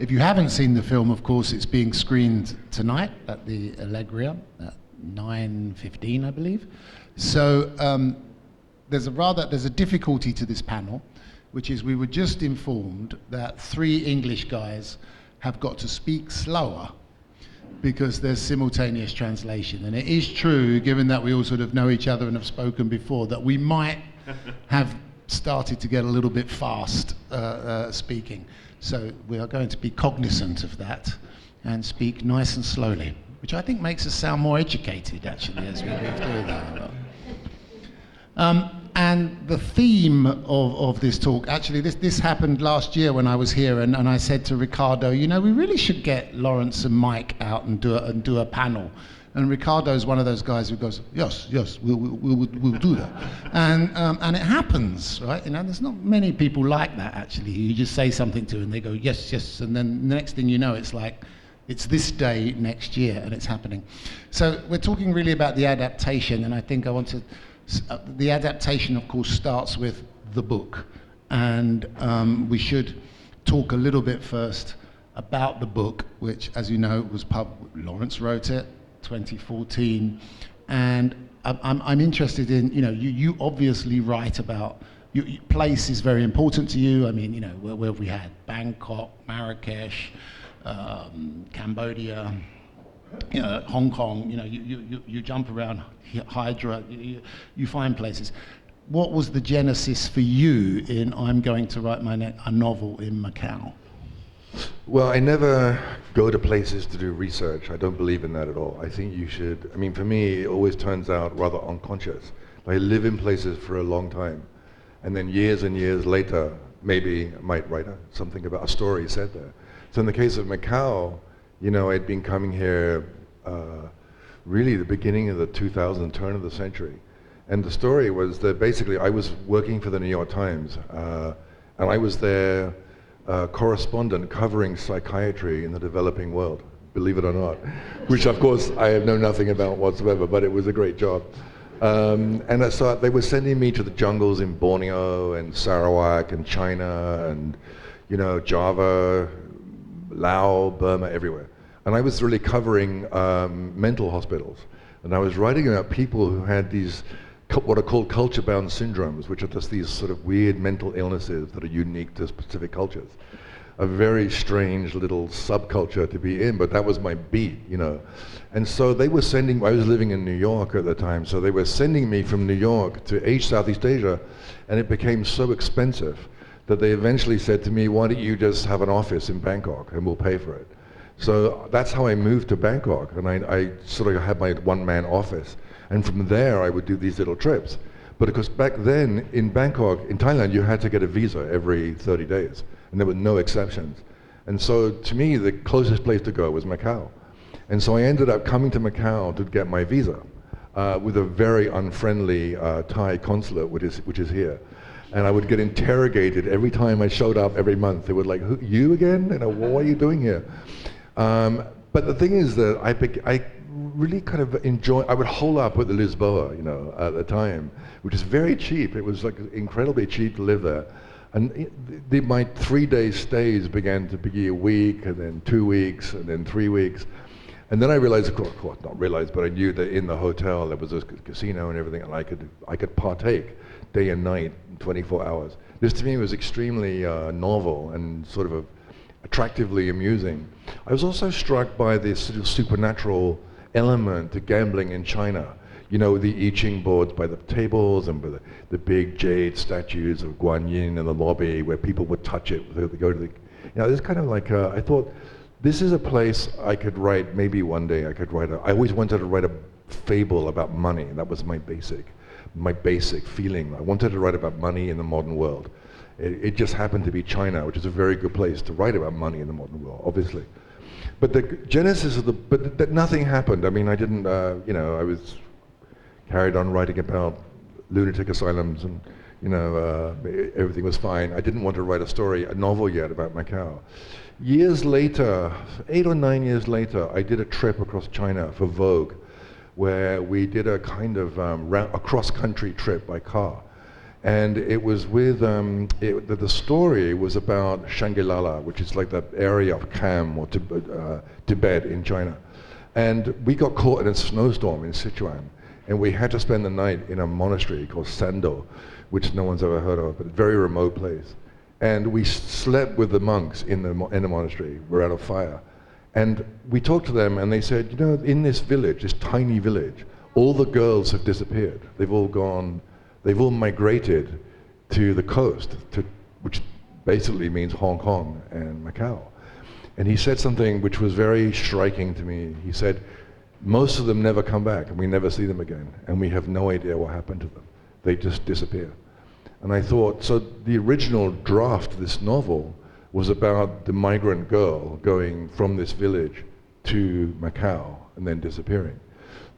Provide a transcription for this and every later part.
If you haven't seen the film, of course, it's being screened tonight at the Allegria at 9:15, I believe. So there's a difficulty to this panel, which is we were just informed that 3 English guys have got to speak slower because there's simultaneous translation. And it is true, given that we all sort of know each other and have spoken before, that we might have started to get a little bit fast speaking. So we are going to be cognizant of that and speak nice and slowly, which I think makes us sound more educated, actually, as we move through that. And the theme of this talk, actually, this happened last year when I was here, and I said to Ricardo, you know, we really should get Lawrence and Mike out and do a panel. And Ricardo is one of those guys who goes, yes, we'll do that. And it happens, right? You know, there's not many people like that, actually, who you just say something to and they go, yes, and then the next thing you know, it's like, it's this day next year, and it's happening. So we're talking really about the adaptation, and I think I want to... the adaptation, of course, starts with the book, and we should talk a little bit first about the book, which, as you know, was Lawrence wrote it, 2014, and I'm interested in, you know, you obviously write about, place is very important to you. I mean, you know, where we had Bangkok, Marrakesh, Cambodia, you know, Hong Kong, you know, you jump around Hydra, you find places. What was the genesis for you in I'm going to write a novel in Macau? Well, I never go to places to do research. I don't believe in that at all. I think you should, I mean, for me, it always turns out rather unconscious. I live in places for a long time, and then years and years later, maybe I might write something about a story said there. So in the case of Macau, you know, I'd been coming here really the beginning of the 2000 turn of the century. And the story was that basically I was working for the New York Times, and I was their correspondent covering psychiatry in the developing world, believe it or not, which of course I know nothing about whatsoever, but it was a great job. And so they were sending me to the jungles in Borneo and Sarawak and China and, you know, Java, Laos, Burma, everywhere. And I was really covering mental hospitals. And I was writing about people who had these, what are called culture-bound syndromes, which are just these sort of weird mental illnesses that are unique to specific cultures. A very strange little subculture to be in, but that was my beat, you know. And so they were sending, I was living in New York at the time, so they were sending me from New York to Southeast Asia, and it became so expensive that they eventually said to me, why don't you just have an office in Bangkok and we'll pay for it. So that's how I moved to Bangkok, and I sort of had my one-man office. And from there, I would do these little trips. But of course, back then in Bangkok, in Thailand, you had to get a visa every 30 days, and there were no exceptions. And so to me, the closest place to go was Macau. And so I ended up coming to Macau to get my visa with a very unfriendly Thai consulate, which is here. And I would get interrogated every time I showed up every month. They would like, who, you again? You know, well, what are you doing here? But the thing is that I really kind of enjoy, I would hole up with the Lisboa, you know, at the time, which is very cheap. It was like incredibly cheap to live there. And my 3-day stays began to be a week, and then 2 weeks, and then 3 weeks. And then I realized, of course, not realized, but I knew that in the hotel there was a casino and everything, and I could partake day and night, 24 hours. This to me was extremely novel and sort of attractively amusing. I was also struck by this sort of supernatural element to gambling in China. You know, the I Ching boards by the tables and by the big jade statues of Guan Yin in the lobby where people would touch it. They go to the, you know, this kind of like, I thought, this is a place I could write, maybe one day I could write I always wanted to write a fable about money. That was my basic feeling. I wanted to write about money in the modern world. It just happened to be China, which is a very good place to write about money in the modern world, obviously. But the genesis of but nothing happened. I mean, I didn't, you know, I was carried on writing about lunatic asylums and, you know, everything was fine. I didn't want to write a novel yet about Macau. Years later, 8 or 9 years later, I did a trip across China for Vogue, where we did a kind of a cross-country trip by car. And it was with, the story was about Shangri-La, which is like the area of Kham or Tibet in China. And we got caught in a snowstorm in Sichuan, and we had to spend the night in a monastery called Sando, which no one's ever heard of, but a very remote place. And we slept with the monks in the monastery. We're out of fire. And we talked to them, and they said, you know, in this village, this tiny village, all the girls have disappeared. They've all migrated to the coast, which basically means Hong Kong and Macau. And he said something which was very striking to me. He said, most of them never come back, and we never see them again, and we have no idea what happened to them. They just disappear. And I thought, so the original draft of this novel was about the migrant girl going from this village to Macau and then disappearing.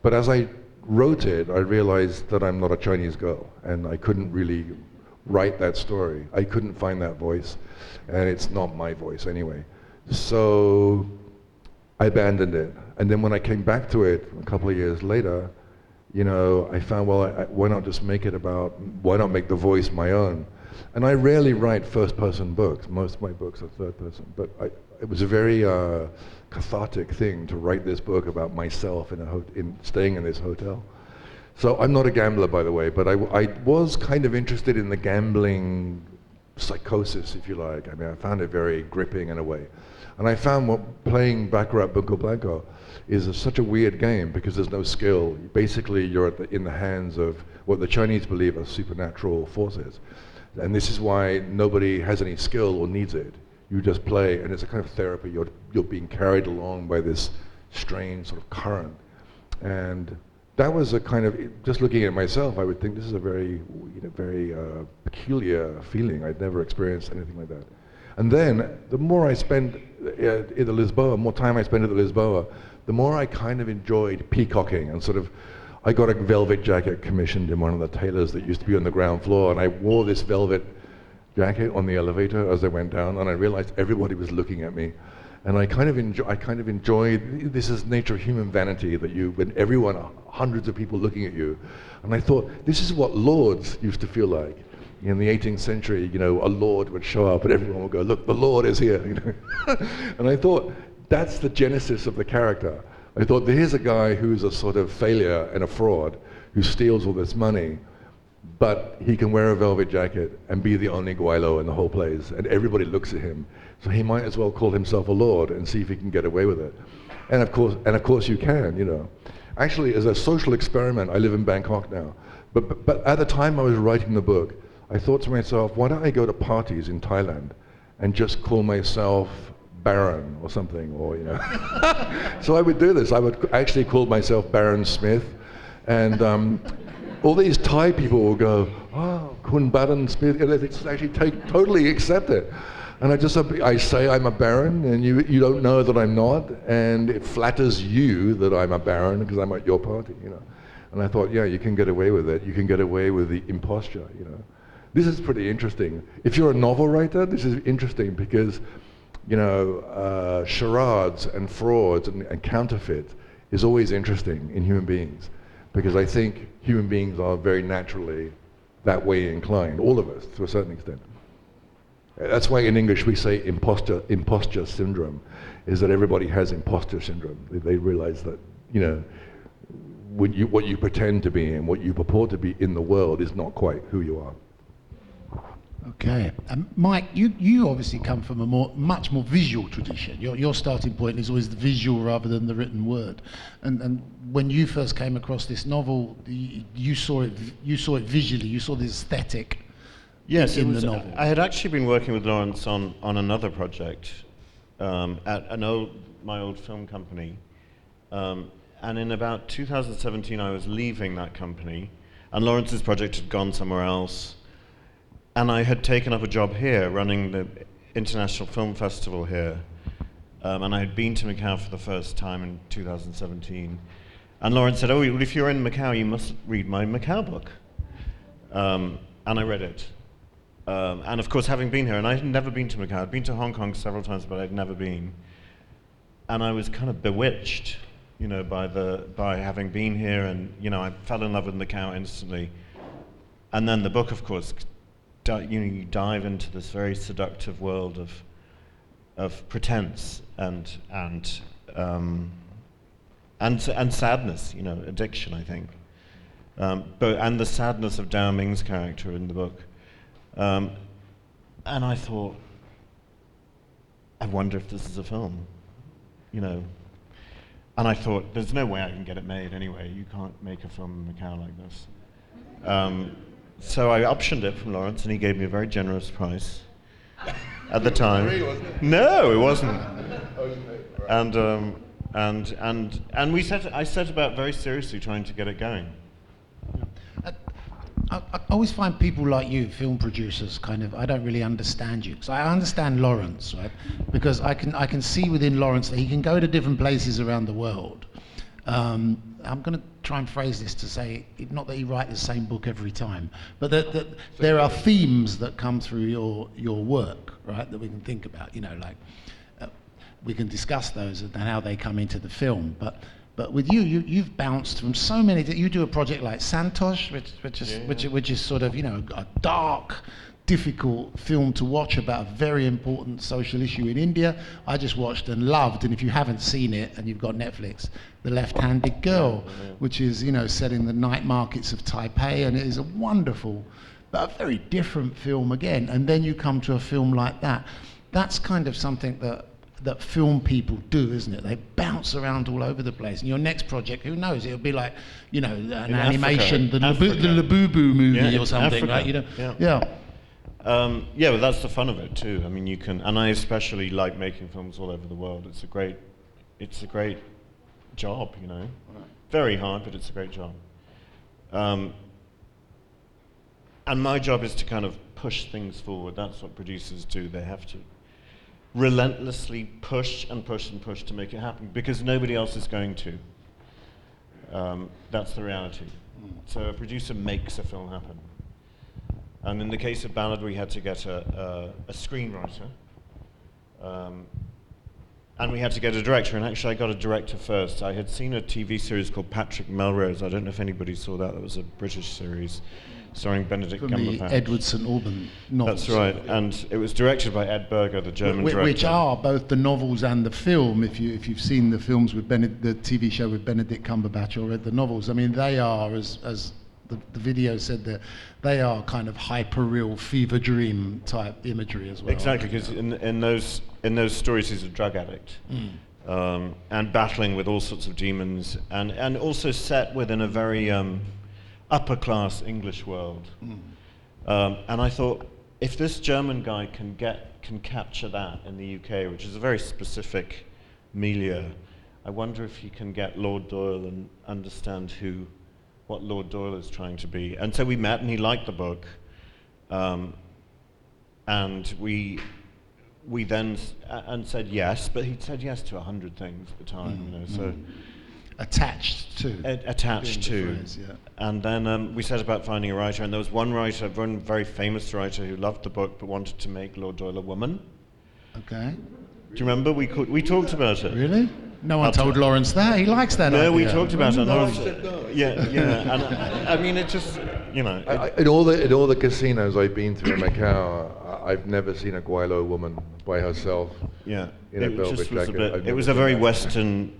But as I wrote it, I realized that I'm not a Chinese girl, and I couldn't really write that story. I couldn't find that voice, and it's not my voice anyway. So I abandoned it. And then when I came back to it a couple of years later, you know, I found, well, why not just make it about, why not make the voice my own? And I rarely write first-person books. Most of my books are third-person. But it was a very cathartic thing to write this book about myself in staying in this hotel. So I'm not a gambler, by the way, but I was kind of interested in the gambling psychosis, if you like. I mean, I found it very gripping in a way. And I found playing Baccarat Bunco Blanco is such a weird game because there's no skill. Basically, you're in the hands of what the Chinese believe are supernatural forces. And this is why nobody has any skill or needs it. You just play, and it's a kind of therapy. You're being carried along by this strange sort of current. And that was a kind of, just looking at myself, I would think this is a very, very peculiar feeling. I'd never experienced anything like that. And then, the more I spent in the Lisboa, more time I spent at the Lisboa, the more I kind of enjoyed peacocking and sort of, I got a velvet jacket commissioned in one of the tailors that used to be on the ground floor, and I wore this velvet jacket on the elevator as I went down, and I realized everybody was looking at me. And I kind of enjoyed, this is nature of human vanity, that when everyone, hundreds of people looking at you. And I thought, this is what lords used to feel like. In the 18th century, you know, a lord would show up and everyone would go, look, the lord is here. You know? And I thought, that's the genesis of the character. I thought, here's a guy who's a sort of failure and a fraud, who steals all this money, but he can wear a velvet jacket and be the only guaylo in the whole place, and everybody looks at him. So he might as well call himself a lord and see if he can get away with it. And of course you can, you know. Actually, as a social experiment, I live in Bangkok now, but at the time I was writing the book, I thought to myself, why don't I go to parties in Thailand and just call myself Baron or something, or, you know. So I would do this. I would actually call myself Baron Smith, and all these Thai people will go, oh, Kun Baron Smith, and they just actually totally accept it. And I say I'm a baron, and you don't know that I'm not, and it flatters you that I'm a baron because I'm at your party, you know. And I thought, yeah, you can get away with it. You can get away with the imposture, you know. This is pretty interesting. If you're a novel writer, this is interesting because, you know, charades and frauds and counterfeit is always interesting in human beings, because I think human beings are very naturally that way inclined, all of us to a certain extent. That's why in English we say imposture syndrome, is that everybody has impostor syndrome. They realize that, you know, what you pretend to be and what you purport to be in the world is not quite who you are. Okay, Mike, you obviously come from a much more visual tradition. Your starting point is always the visual rather than the written word. And when you first came across this novel, you saw it visually. You saw the aesthetic. Yes, in the novel. I had actually been working with Lawrence on another project at my old film company, and in about 2017 I was leaving that company, and Lawrence's project had gone somewhere else. And I had taken up a job here, running the International Film Festival here. And I had been to Macau for the first time in 2017. And Lawrence said, oh, well, if you're in Macau, you must read my Macau book. And I read it. And of course, having been here, and I had never been to Macau. I'd been to Hong Kong several times, but I'd never been. And I was kind of bewitched, you know, by having been here. And, you know, I fell in love with Macau instantly. And then the book, of course, you dive into this very seductive world of pretense and sadness, addiction, I think. And the sadness of Dao Ming's character in the book. And I thought, I wonder if this is a film, And I thought, there's no way I can get it made anyway. You can't make a film in Macau like this. So I optioned it from Lawrence, and he gave me a very generous price at the time. No, it wasn't. And I set about very seriously trying to get it going. I always find people like you, film producers, I don't really understand you. So I understand Lawrence, right? Because I can see within Lawrence that he can go to different places around the world. I'm going to try and phrase this to say, not that he writes the same book every time, but that there are themes that come through your work, right? That we can think about, we can discuss those and how they come into the film. But with you've bounced from so many. You do a project like Santosh, which is sort of a dark, difficult film to watch about a very important social issue in India. I just watched and loved, and if you haven't seen it and you've got Netflix, The Left-Handed Girl, which is set in the night markets of Taipei, and it is a wonderful, but a very different film again. And then you come to a film like that. That's kind of something that film people do, isn't it? They bounce around all over the place. And your next project, who knows? It'll be like, an animation, the Labubu movie or something, Africa. right? Yeah, but that's the fun of it too. I mean, you can, and I especially like making films all over the world. It's a great job, Right. Very hard, but it's a great job. And my job is to kind of push things forward. That's what producers do. They have to relentlessly push and push and push to make it happen, because nobody else is going to. That's the reality. So a producer makes a film happen. And in the case of Ballad, we had to get a screenwriter, and we had to get a director. And actually, I got a director first. I had seen a TV series called Patrick Melrose. I don't know if anybody saw that. That was a British series starring Benedict Cumberbatch. From the Edward St. Alban novels. That's right. And it was directed by Ed Berger, the German director. Which are both the novels and the film. If you've seen the films with the TV show with Benedict Cumberbatch or read the novels, I mean, they are, as the video said, that they are kind of hyper-real fever dream type imagery as well. Exactly, because in those stories he's a drug addict, and battling with all sorts of demons, and also set within a very upper class English world. And I thought, if this German guy can capture that in the UK, which is a very specific milieu, I wonder if he can get Lord Doyle and understand what Lord Doyle is trying to be. And so we met, and he liked the book, and we then said yes, but he'd said yes to 100 things at the time, so attached to. Phrase, yeah. And then we set about finding a writer, and there was one very famous writer who loved the book but wanted to make Lord Doyle a woman. Okay. Do you remember? We talked about it. Really? No one told Lawrence that. He likes that idea. No, we talked about it. Lawrence said no. Yeah. And I mean, it just, In all the casinos I've been to in Macau, I've never seen a Guaylo woman by herself. Yeah. In a velvet jacket. It was a very westernized.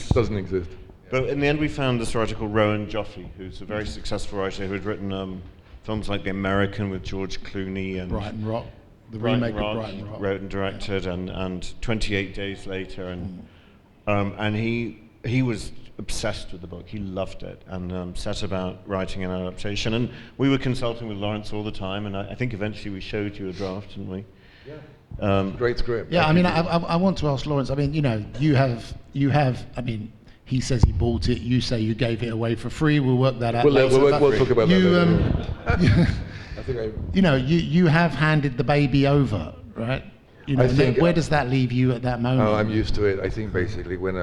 Doesn't exist. But in the end, we found this writer called Rowan Joffe, who's a very successful writer who had written films like The American with George Clooney and Brighton Rock. The Brighton remake Rock, of Brighton Rock. Wrote and directed, and 28 Days Later, and he was obsessed with the book. He loved it, and set about writing an adaptation. And we were consulting with Lawrence all the time, and I think eventually we showed you a draft, didn't we? Yeah. Great script. Yeah, I mean, I want to ask Lawrence. I mean, you have. I mean, he says he bought it. You say you gave it away for free. We'll work that out. We'll talk about that later. You have handed the baby over, right? Where does that leave you at that moment? Oh, I'm used to it. I think basically when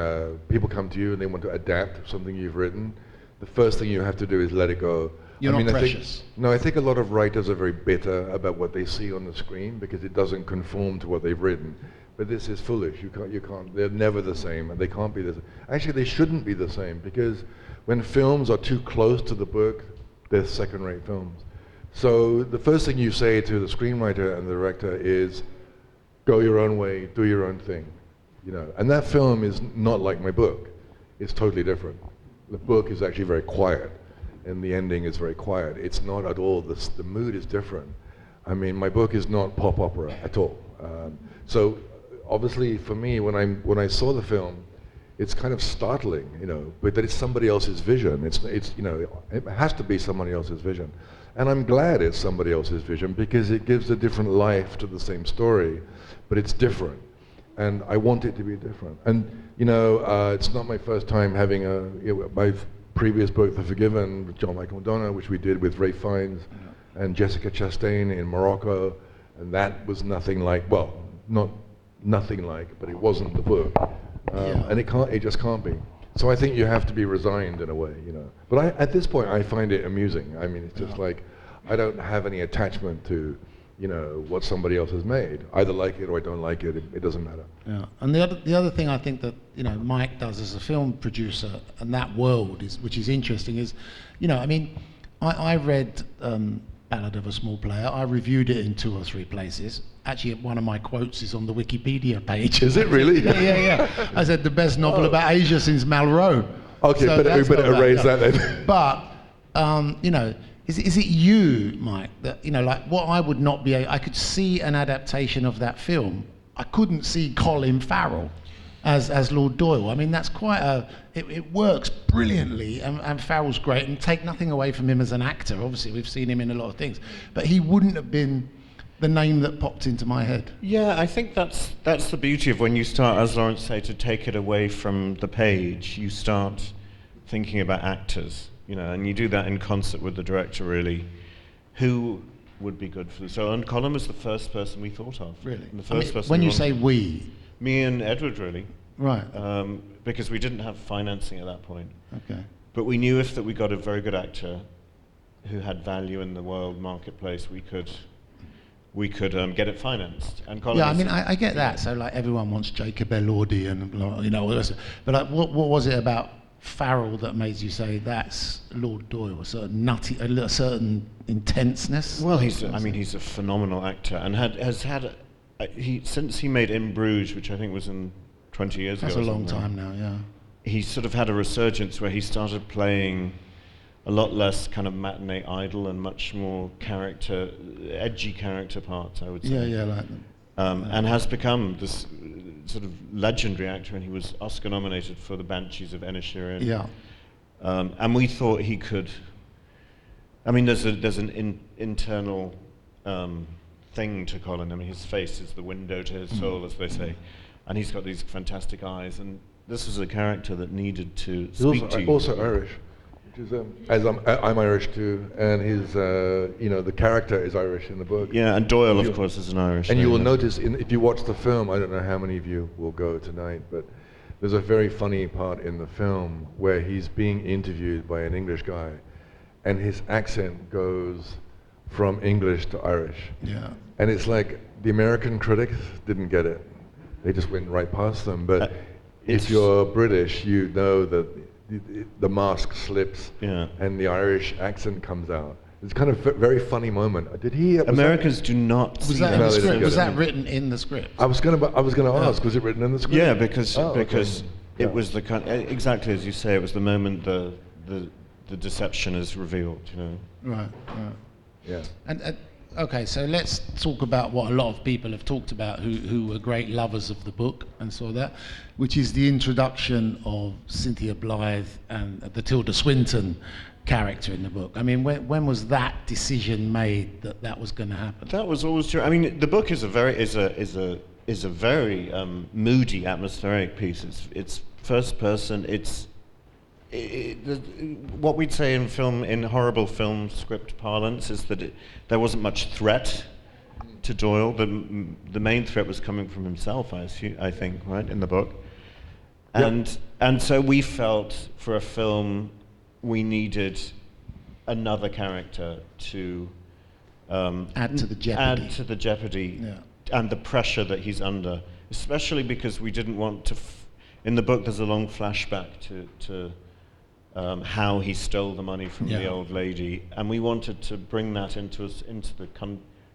people come to you and they want to adapt something you've written, the first thing you have to do is let it go. You're not precious. I think a lot of writers are very bitter about what they see on the screen because it doesn't conform to what they've written. But this is foolish. You can't. They're never the same, and they can't be the same. Actually, they shouldn't be the same, because when films are too close to the book, They're second-rate films. So the first thing you say to the screenwriter and the director is, go your own way, do your own thing, you know. And that film is not like my book. It's totally different. The book is actually very quiet, and the ending is very quiet. It's not at all, the mood is different. I mean, my book is not pop opera at all. So obviously for me, when I saw the film, it's kind of startling, you know, but that it's somebody else's vision. It's you know, it has to be somebody else's vision. And I'm glad it's somebody else's vision because it gives a different life to the same story, but it's different. And I want it to be different. And you know, it's not my first time having my previous book, The Forgiven, with John Michael Madonna, which we did with Ray Fiennes and Jessica Chastain in Morocco, and that was nothing like, well, not nothing like, but it wasn't the book. And it just can't be. So I think you have to be resigned in a way, you know. But at this point, I find it amusing. I mean, it's just like, I don't have any attachment to, you know, what somebody else has made. Either like it or I don't like it. It doesn't matter. Yeah. And the other thing I think that, you know, Mike does as a film producer, and that world which is interesting, is, you know, I mean, I read Ballad of a Small Player. I reviewed it in 2 or 3 places. Actually, one of my quotes is on the Wikipedia page. Is it really? Yeah. I said the best novel about Asia since Malraux. Okay, so we better erase that then. But, you know, is it you, Mike, that, you know, like what I would not be, I could see an adaptation of that film. I couldn't see Colin Farrell as Lord Doyle. I mean, that's quite it works brilliantly, and Farrell's great, and take nothing away from him as an actor. Obviously, we've seen him in a lot of things, but he wouldn't have been the name that popped into my head. Yeah, I think that's the beauty of when you start, as Lawrence said, to take it away from the page. You start thinking about actors, you know, and you do that in concert with the director, really. Who would be good for this? So, and Colin was the first person we thought of. Really? The first person when you say we? Me and Edward, really. Right. Because we didn't have financing at that point. Okay. But we knew if that we got a very good actor who had value in the world marketplace, we could get it financed. And Colin, yeah, I mean, I get that. So like everyone wants Jacob Elordi and, you know, all this. But like, what was it about Farrell that made you say that's Lord Doyle? A certain a certain intenseness. Well, he's a phenomenal actor, and since he made In Bruges, which I think was in 20 years ago. That's a long time now. Yeah. He sort of had a resurgence where he started playing a lot less kind of matinee idol and much more edgy character parts, I would say. Yeah, like them. And has become this sort of legendary actor, and he was Oscar nominated for The Banshees of Inisherin. Yeah. And we thought he could. I mean, there's an internal thing to Colin. I mean, his face is the window to his soul, as they say, and he's got these fantastic eyes. And this was a character that needed to speak to you. Also Irish. As I'm Irish too, and his, you know, the character is Irish in the book. Yeah, and Doyle, of course, is an Irish. And you will notice, if you watch the film, I don't know how many of you will go tonight, but there's a very funny part in the film where he's being interviewed by an English guy, and his accent goes from English to Irish. Yeah. And it's like the American critics didn't get it; they just went right past them. But if you're British, you know that the mask slips, and the Irish accent comes out. It's kind of a very funny moment. Did he? Americans do not. Was that in the script? Was that written in the script? I was going to ask. Was it written in the script? Yeah, because it was the kind, exactly as you say. It was the moment the deception is revealed. You know. Right. Yeah. And okay, so let's talk about what a lot of people have talked about who were great lovers of the book and saw that, which is the introduction of Cynthia Blythe and the Tilda Swinton character in the book. I mean, when was that decision made that was going to happen? That was always true. I mean, the book is a very moody, atmospheric piece. It's first person. What we'd say in horrible film script parlance is that there wasn't much threat to Doyle. The main threat was coming from himself, I think, right, in the book. And so we felt for a film we needed another character to add to the jeopardy. And the pressure that he's under, especially because we didn't want to. In the book, there's a long flashback to how he stole the money from the old lady, and we wanted to bring that into the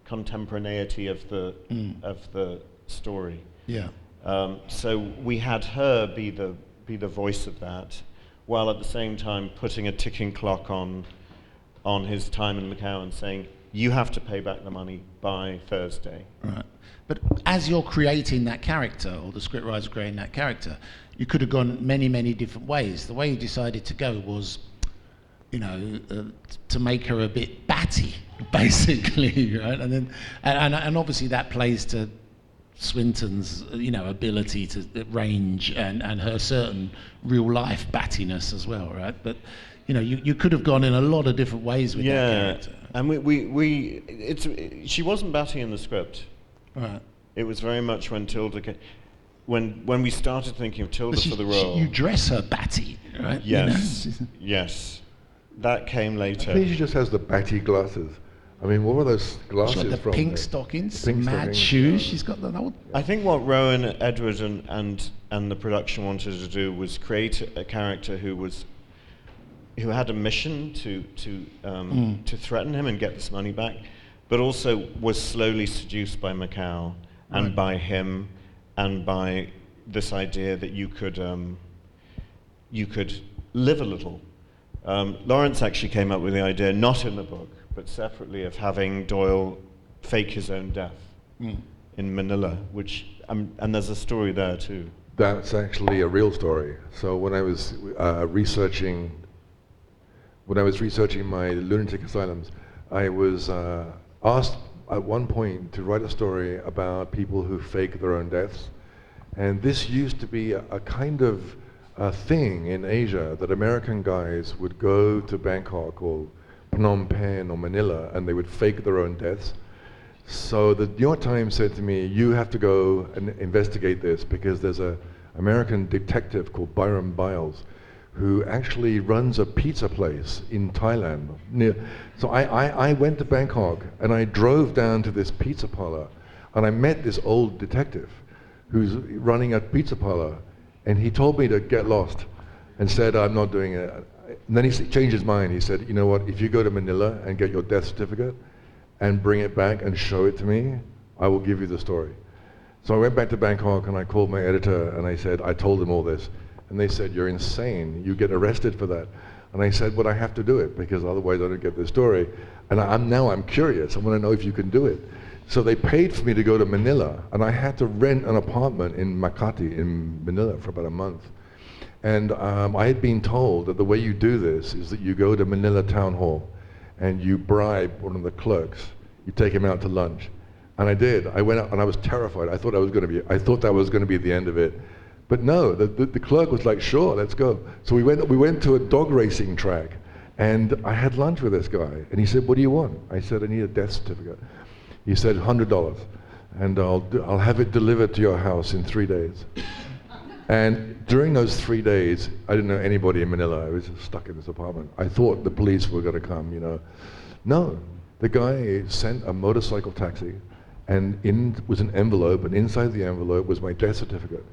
contemporaneity of the story. Yeah. So we had her be the voice of that, while at the same time putting a ticking clock on his time in Macau and saying, you have to pay back the money by Thursday. Right. But as you're creating that character, or the scriptwriter creating that character, you could have gone many, many different ways. The way you decided to go was, to make her a bit batty, basically, right? And then, and obviously that plays to Swinton's, ability to range and her certain real life battiness as well, right? But you could have gone in a lot of different ways with that character. And she wasn't batty in the script. Right. It was very much when Tilda came. When we started thinking of Tilda for the role. You dress her batty, right? Yes, yes. That came later. I think she just has the batty glasses. I mean, what were those glasses She's got the from? pink stockings, Pink mad stockings, shoes. yeah. She's got the old. I think what Rowan, Edward, and the production wanted to do was create a character who had a mission to threaten him and get this money back, but also was slowly seduced by Macau and by him and by this idea that you could live a little. Lawrence actually came up with the idea, not in the book, but separately, of having Doyle fake his own death in Manila, and there's a story there too. That's actually a real story. So when I was researching my lunatic asylums, I was asked at one point to write a story about people who fake their own deaths. And this used to be a kind of a thing in Asia, that American guys would go to Bangkok or Phnom Penh or Manila and they would fake their own deaths. So the New York Times said to me, you have to go and investigate this, because there's an American detective called Byron Biles who actually runs a pizza place in Thailand. So I went to Bangkok and I drove down to this pizza parlor and I met this old detective who's running a pizza parlor, and he told me to get lost and said, I'm not doing it. And then he changed his mind. He said, you know what, if you go to Manila and get your death certificate and bring it back and show it to me, I will give you the story. So I went back to Bangkok and I called my editor and I said, I told them all this. And they said, you're insane, you get arrested for that. And I said, well, I have to do it, because otherwise I don't get the story. And I'm curious, I want to know if you can do it. So they paid for me to go to Manila, and I had to rent an apartment in Makati in Manila for about a month. And I had been told that the way you do this is that you go to Manila Town Hall and you bribe one of the clerks, you take him out to lunch. And I did. I went out and I was terrified. I thought that was going to be the end of it. But no, the clerk was like, sure, let's go. So we went to a dog racing track, and I had lunch with this guy, and he said, what do you want? I said, I need a death certificate. He said, $100, and I'll have it delivered to your house in 3 days. And during those 3 days, I didn't know anybody in Manila. I was just stuck in this apartment. I thought the police were going to come, No, the guy sent a motorcycle taxi, and was an envelope, and inside the envelope was my death certificate,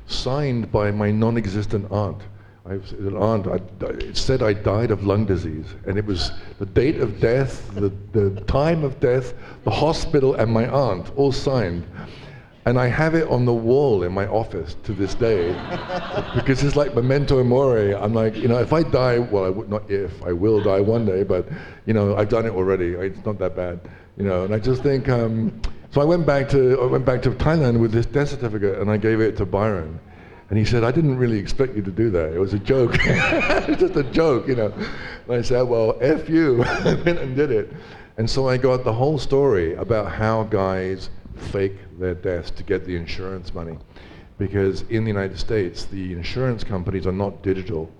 signed by my non-existent aunt. It said I died of lung disease, and it was the date of death, the time of death, the hospital, and my aunt, all signed. And I have it on the wall in my office to this day, because it's like memento mori. I'm like, if I die, well, I will die one day, but, I've done it already. It's not that bad, and I just think, so I went back to Thailand with this death certificate, and I gave it to Byron. And he said, I didn't really expect you to do that. It was a joke. It was just a joke, And I said, well, F you. I went and did it. And so I got the whole story about how guys fake their deaths to get the insurance money. Because in the United States, the insurance companies are not digital.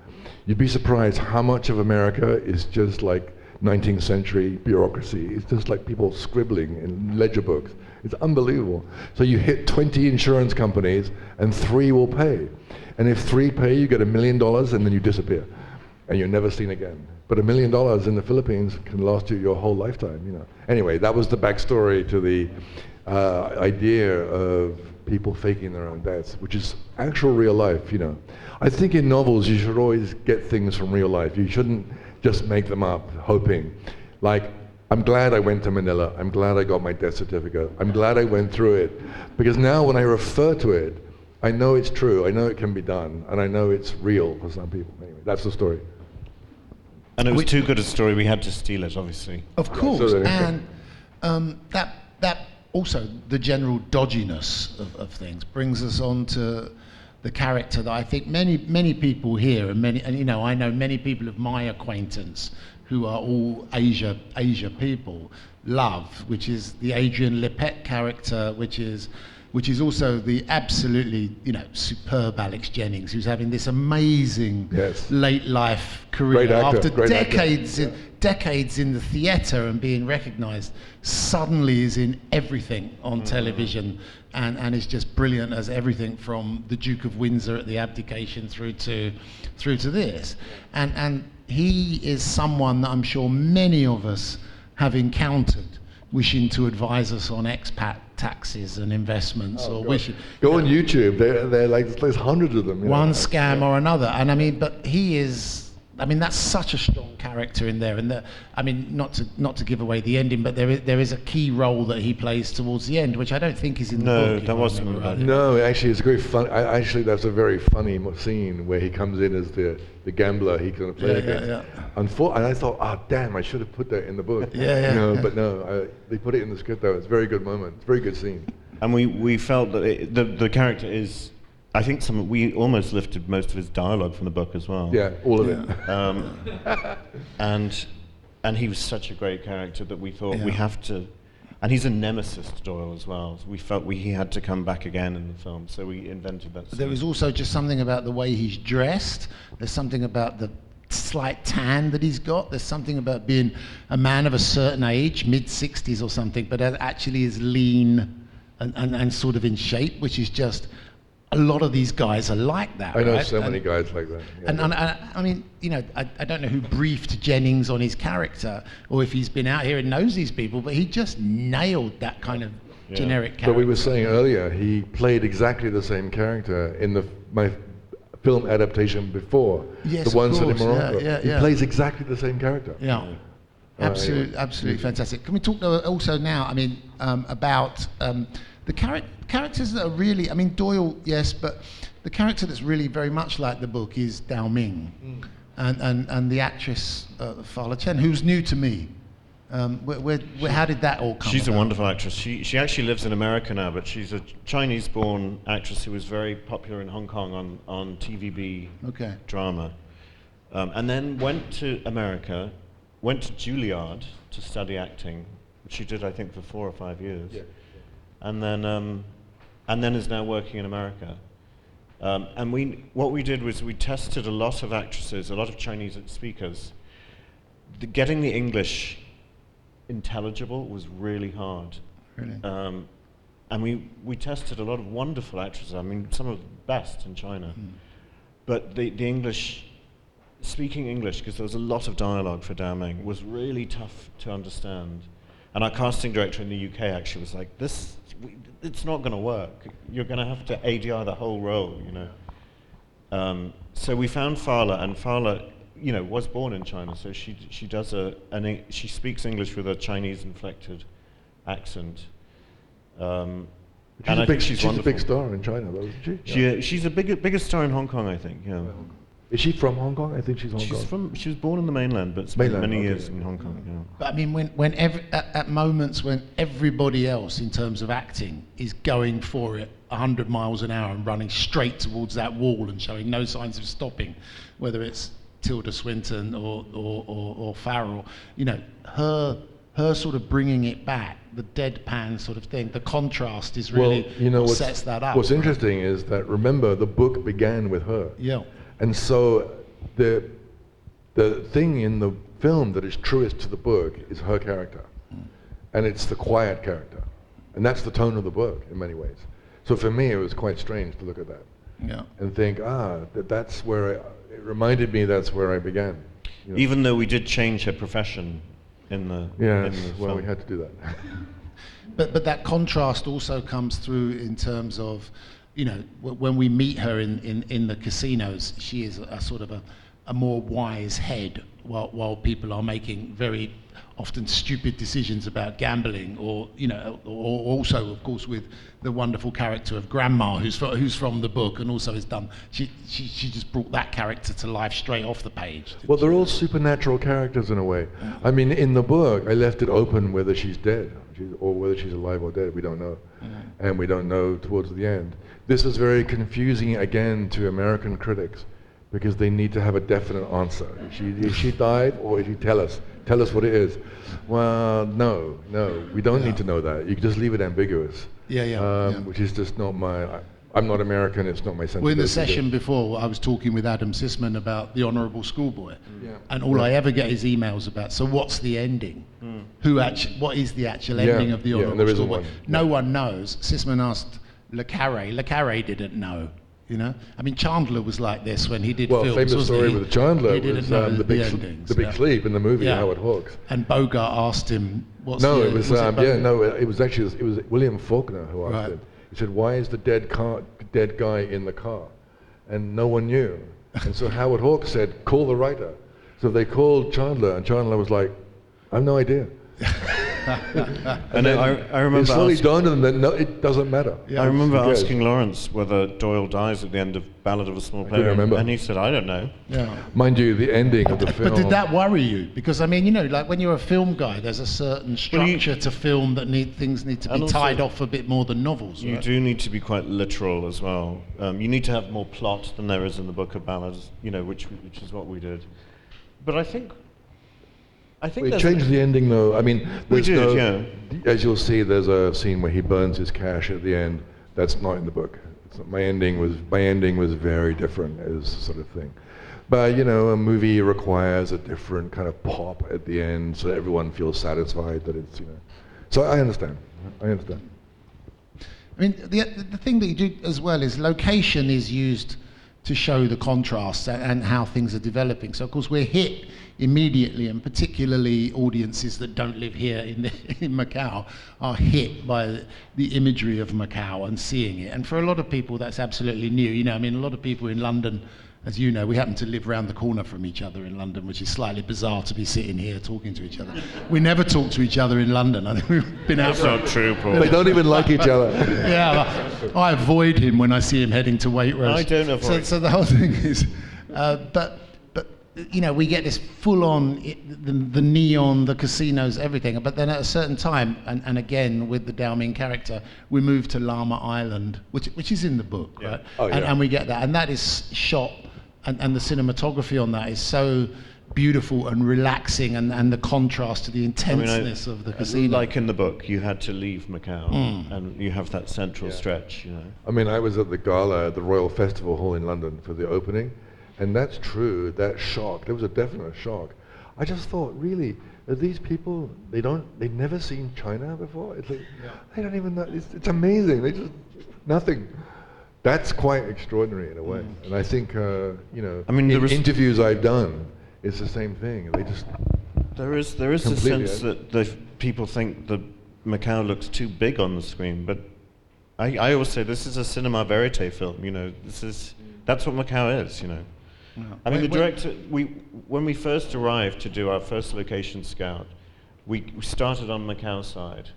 You'd be surprised how much of America is just like 19th century bureaucracy. It's just like people scribbling in ledger books. It's unbelievable. So you hit 20 insurance companies and 3 will pay. And if 3 pay, you get $1 million and then you disappear. And you're never seen again. But $1 million in the Philippines can last you your whole lifetime, Anyway, that was the backstory to the idea of people faking their own deaths, which is actual real life, you know. I think in novels you should always get things from real life. You shouldn't just make them up hoping. Like, I'm glad I went to Manila. I'm glad I got my death certificate. I'm glad I went through it. Because now when I refer to it, I know it's true. I know it can be done. And I know it's real for some people. Anyway, that's the story. And it was too good a story, we had to steal it, obviously. Of course, and that also, the general dodginess of things brings us on to the character that I think many people here, and you know, I know many people of my acquaintance who are all Asia people, love, which is the Adrian Lepet character, which is also the absolutely, you know, superb Alex Jennings, who's having this amazing late life career Great actor, after great decades in the theatre and being recognised, suddenly is in everything on television and is just brilliant as everything from the Duke of Windsor at the abdication through to this. And he is someone that I'm sure many of us have encountered wishing to advise us on expat taxes and investments, or wishing... Go on YouTube, they're like, there's hundreds of them. One scam or another. And I mean, but he is... I mean, that's such a strong character in there. And I mean, not to give away the ending, but there is a key role that he plays towards the end, which I don't think is in the book. No, that wasn't right. No, actually, it's very fun. Actually, that's a very funny scene where he comes in as the gambler he's going to play against. And I thought, damn, I should have put that in the book. But no, they put it in the script though. It's a very good moment. It's a very good scene. And we felt that the character is... I think we almost lifted most of his dialogue from the book as well. Yeah, all of it. And he was such a great character that we thought we have to... And he's a nemesis to Doyle as well. So we felt he had to come back again in the film, so we invented that scene. There was also just something about the way he's dressed. There's something about the slight tan that he's got. There's something about being a man of a certain age, mid-60s or something, but actually is lean and sort of in shape, which is just... A lot of these guys are like that. I know right? so many guys like that. Yeah. And I mean, you know, I don't know who briefed Jennings on his character, or if he's been out here and knows these people, but he just nailed that kind of generic character. But we were saying earlier, he played exactly the same character in my film adaptation before, yes, the one set in Morocco. He Yeah. plays exactly the same character. Yeah. Absolutely fantastic. Can we talk also now, I mean, about the characters that are really, I mean, Doyle, yes, but the character that's really very much like the book is Dao Ming, and the actress Fala Chen, who's new to me. How did that all come She's about? a wonderful actress. She actually lives in America now, but she's a Chinese-born actress who was very popular in Hong Kong on TVB drama, and then went to America, went to Juilliard to study acting, which she did, I think, for 4 or 5 years. Yeah. And then is now working in America. And what we did was we tested a lot of actresses, a lot of Chinese speakers. Getting the English intelligible was really hard. Really? And we tested a lot of wonderful actresses. I mean, some of the best in China. But the English, speaking English, because there was a lot of dialogue for Dao Ming, was really tough to understand. And our casting director in the UK actually was like, it's not going to work. You're going to have to ADR the whole role, you know. So we found Fala, and Fala, you know, was born in China, so she speaks English with a Chinese inflected accent. And I think she's a big star in China, though, isn't she? She's a bigger star in Hong Kong, I think. Yeah. Is she from Hong Kong? I think she's Hong Kong. She was born on the mainland, but spent many years in Hong Kong. Yeah. But I mean, at moments when everybody else in terms of acting is going for it 100 miles an hour and running straight towards that wall and showing no signs of stopping, whether it's Tilda Swinton or Farrell, you know, her sort of bringing it back, the deadpan sort of thing, the contrast is really what sets that up. What's interesting is that, remember, the book began with her. Yeah. And so the thing in the film that is truest to the book is her character. And it's the quiet character. And that's the tone of the book in many ways. So for me, it was quite strange to look at that. Yeah. And think, that's where it reminded me that's where I began. You know? Even though we did change her profession in the Yes, in the well, film. we had to do that. But that contrast also comes through in terms of, you know, when we meet her in the casinos, she is a sort of a more wise head, while people are making very often stupid decisions about gambling, or, you know, or also, of course, with the wonderful character of Grandma, who's from the book, and also has done. She just brought that character to life straight off the page. Well, they're all supernatural characters in a way. I mean, in the book, I left it open whether she's dead or whether she's alive or dead. We don't know, and we don't know towards the end. This is very confusing again to American critics, because they need to have a definite answer. Is she died, or did she tell us? Tell us what it is. Well, no, we don't need to know that. You can just leave it ambiguous. Which is just not my. I'm not American. It's not my sensibility. Well, in the session before, I was talking with Adam Sisman about The Honourable Schoolboy, and all I ever get is emails about. So, what's the ending? What is the actual ending of The Honourable Schoolboy? No one knows. Sisman asked Le Carré. Le Carré didn't know. You know, I mean, Chandler was like this when he did films. Famous story with Chandler he didn't was know the Big Sleep in the movie Howard Hawks. And Bogart asked him, "What's no, the?" It was it was William Faulkner who asked him. He said, "Why is the dead guy in the car?" And no one knew. And so Howard Hawks said, "Call the writer." So they called Chandler, and Chandler was like, "I have no idea." And I remember it slowly dawned on them that it doesn't matter. I remember asking Lawrence whether Doyle dies at the end of Ballad of a Small Player, and he said, "I don't know." Mind you, the ending of the film. But did that worry you? Because I mean, you know, like when you're a film guy, there's a certain structure to film that things need to be tied off a bit more than novels. You do need to be quite literal as well. You need to have more plot than there is in the book of ballads, you know, which is what we did. But I think we changed the ending, though. I mean, we did, as you'll see, there's a scene where he burns his cash at the end. That's not in the book. My ending was very different, as sort of thing. But you know, a movie requires a different kind of pop at the end, so everyone feels satisfied that it's, you know. So I understand. I mean, the thing that you do as well is location is used to show the contrasts and how things are developing. So of course we're hit immediately, and particularly audiences that don't live here in Macau are hit by the imagery of Macau and seeing it. And for a lot of people that's absolutely new. You know, I mean, a lot of people in London, as you know, we happen to live around the corner from each other in London, which is slightly bizarre to be sitting here talking to each other. We never talk to each other in London. I think we've been out. That's not true, Paul. They don't even like each other. I avoid him when I see him heading to Waitrose. I don't avoid. So the whole thing is, but you know, we get this full-on, the neon, the casinos, everything. But then at a certain time, and again with the Dao Ming character, we move to Lama Island, which is in the book, right? And we get that, and that is shot, and the cinematography on that is so beautiful and relaxing, and the contrast to the intenseness of the casino. Like in the book, you had to leave Macau, and you have that central stretch, you know. I mean, I was at the gala at the Royal Festival Hall in London for the opening. And that's true, that shock, there was a definite shock. I just thought, really, are these people, they've never seen China before? It's like, they don't even know, it's amazing, they just, nothing. That's quite extraordinary in a way. And I think, you know, I mean, in interviews I've done, it's the same thing. They just... There is a sense that the people think that Macau looks too big on the screen, but I always say this is a cinema verite film, you know, that's what Macau is, you know. I mean, the director, when we first arrived to do our first location scout, we started on Macau side.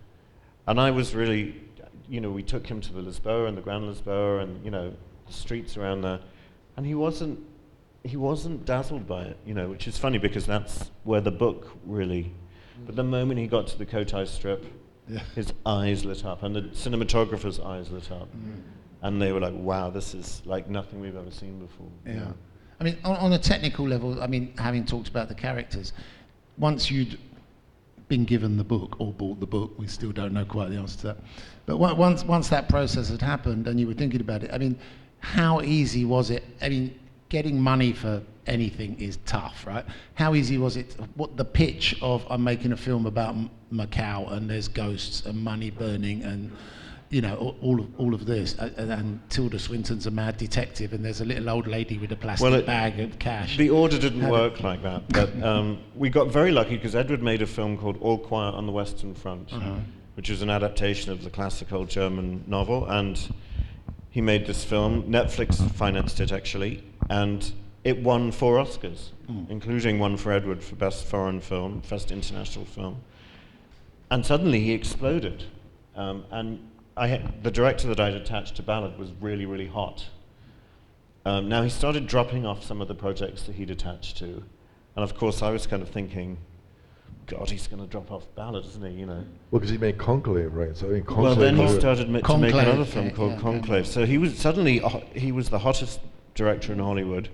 And I was really, you know, we took him to the Lisboa and the Grand Lisboa and, you know, the streets around there. And he wasn't dazzled by it, you know, which is funny because that's where the book really, but the moment he got to the Cotai Strip, his eyes lit up and the cinematographer's eyes lit up. And they were like, wow, this is like nothing we've ever seen before. Yeah. I mean, on a technical level, I mean, having talked about the characters, once you'd been given the book or bought the book, we still don't know quite the answer to that. But once that process had happened and you were thinking about it, I mean, how easy was it? I mean, getting money for anything is tough, right? How easy was it? What the pitch of I'm making a film about Macau and there's ghosts and money burning and, you know, all of this, and Tilda Swinton's a mad detective, and there's a little old lady with a plastic bag of cash. The order didn't work like that, but we got very lucky because Edward made a film called All Quiet on the Western Front, which was an adaptation of the classical German novel, and he made this film. Netflix financed it, actually, and it won 4 Oscars, including one for Edward for Best Foreign Film, Best International Film. And suddenly he exploded. And the director that I'd attached to Ballad was really, really hot. Now he started dropping off some of the projects that he'd attached to. And of course I was kind of thinking, God, he's going to drop off Ballad, isn't he? You know. Well, because he made Conclave, right? So in Conclave. Well, then he started to make Conclave, another film yeah, called Conclave. So he was suddenly he was the hottest director in Hollywood,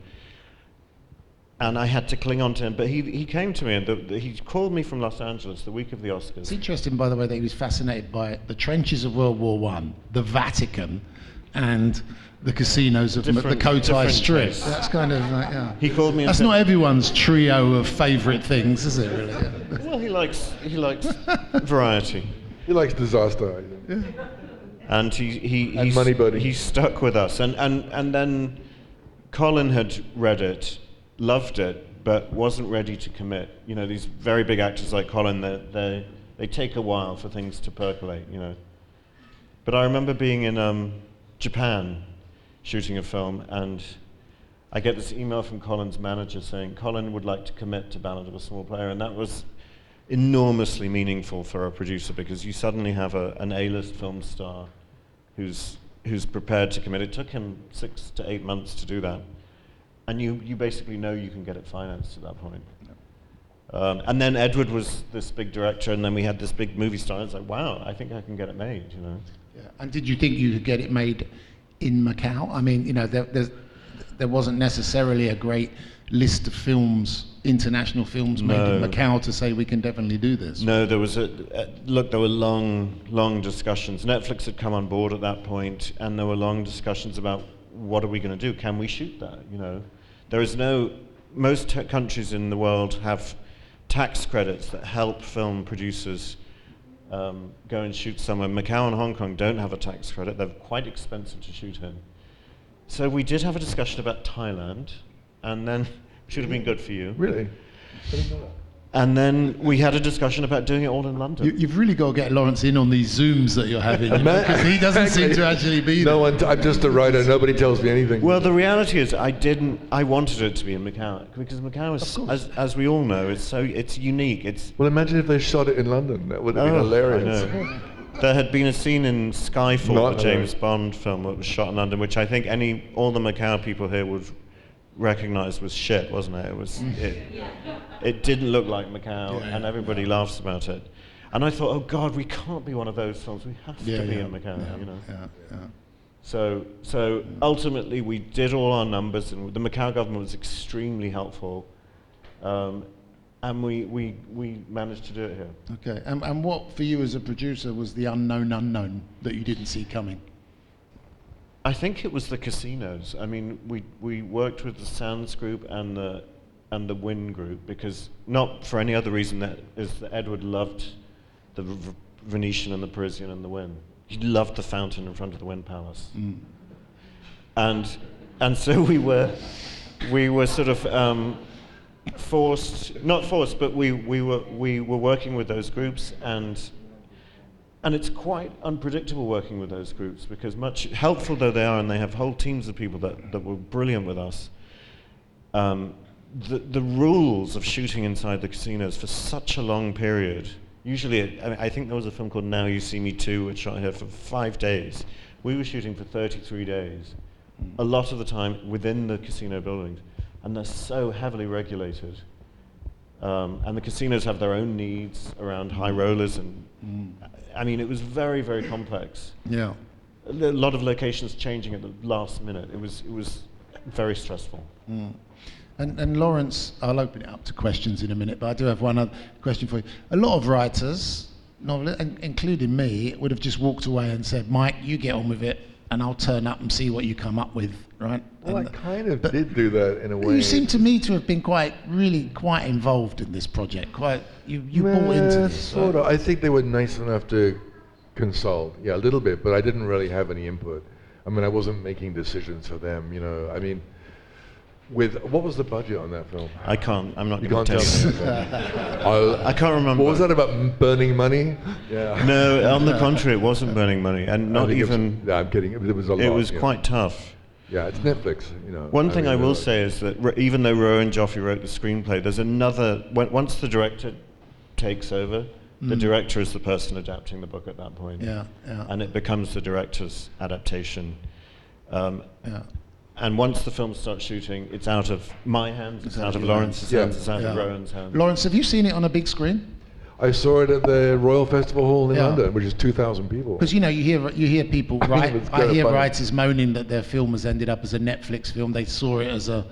and I had to cling on to him. But he came to me and he called me from Los Angeles the week of the Oscars. It's interesting, by the way, that he was fascinated by the trenches of World War I, the Vatican, and the casinos of the Cotai different Strip. tastes. That's kind of like, yeah. He called me. That's and not said, everyone's trio of favourite things, is it? Really? Yeah. Well, he likes variety. He likes disaster, I think. And And Money Buddy. he stuck with us. And then Colin had read it, loved it, but wasn't ready to commit. You know, these very big actors like Colin, they take a while for things to percolate, you know. But I remember being in Japan shooting a film, and I get this email from Colin's manager saying Colin would like to commit to Ballad of a Small Player, and that was enormously meaningful for a producer, because you suddenly have an A-list film star who's prepared to commit. It took him 6 to 8 months to do that, and you basically know you can get it financed at that point. And then Edward was this big director, and then we had this big movie star, and it's like, wow, I think I can get it made, you know. Yeah. And did you think you could get it made in Macau? I mean, you know, there wasn't necessarily a great list of films, international films made in Macau to say we can definitely do this. No, there was there were long discussions. Netflix had come on board at that point, and there were long discussions about what are we going to do? Can we shoot that? You know, there is most countries in the world have tax credits that help film producers go and shoot somewhere. Macau and Hong Kong don't have a tax credit. They're quite expensive to shoot in. So we did have a discussion about Thailand, and then should have been good for you. Really? I didn't know that. And then we had a discussion about doing it all in London. You've really got to get Lawrence in on these Zooms that you're having, because he doesn't seem to actually be there. No one. I'm just a writer. Nobody tells me anything. Well, the reality is, I wanted it to be in Macau, because Macau is, as we all know, it's unique. Well, imagine if they shot it in London. That would have been hilarious. I know. There had been a scene in Skyfall, the James Bond film, that was shot in London, which I think all the Macau people here would recognise was shit, wasn't it? It didn't look like Macau, and everybody laughs about it. And I thought, oh God, we can't be one of those films. We have to be in Macau, you know. So ultimately, we did all our numbers, and the Macau government was extremely helpful, and we managed to do it here. Okay, and what for you as a producer was the unknown that you didn't see coming? I think it was the casinos. I mean, we worked with the Sands Group and the Wynn Group, because not for any other reason that Edward loved the Venetian and the Parisian and the Wynn. He loved the fountain in front of the Wynn Palace. And so we were sort of not forced, but we were working with those groups, and it's quite unpredictable working with those groups, because much helpful though they are, and they have whole teams of people that were brilliant with us, the rules of shooting inside the casinos for such a long period, usually, I think there was a film called Now You See Me 2, which shot here for 5 days. We were shooting for 33 days, a lot of the time within the casino buildings, and they're so heavily regulated. And the casinos have their own needs around high rollers, and I mean, it was very, very complex. Yeah. A lot of locations changing at the last minute. It was very stressful. And Lawrence, I'll open it up to questions in a minute, but I do have one other question for you. A lot of writers, including me, would have just walked away and said, Mike, you get on with it, and I'll turn up and see what you come up with, right? Well, I kind of did do that in a way. You seem to me to have been really quite involved in this project. You bought into this. Sort of. I think they were nice enough to consult, a little bit, but I didn't really have any input. I mean, I wasn't making decisions for them, you know. I mean, What was the budget on that film? I'm not You going can't to tell tell me. you. I can't remember. What was that about burning money? Yeah. No, on the contrary, it wasn't burning money, and not even. Yeah, I'm kidding. It was a lot. It was yeah. quite tough. Yeah, it's Netflix. You know. One thing I will say is that even though Rowan Joffe wrote the screenplay, there's another. Once the director takes over, the director is the person adapting the book at that point. Yeah. And it becomes the director's adaptation. Yeah. And once the film starts shooting, it's out of my hands, it's out of your Lawrence's hands. hands, it's out of Rowan's hands. Lawrence, have you seen it on a big screen? I saw it at the Royal Festival Hall in Yeah. London, which is 2,000 people. Because you hear people write. It's I kinda hear funny. writers moaning that their film has ended up as a Netflix film. They saw it as a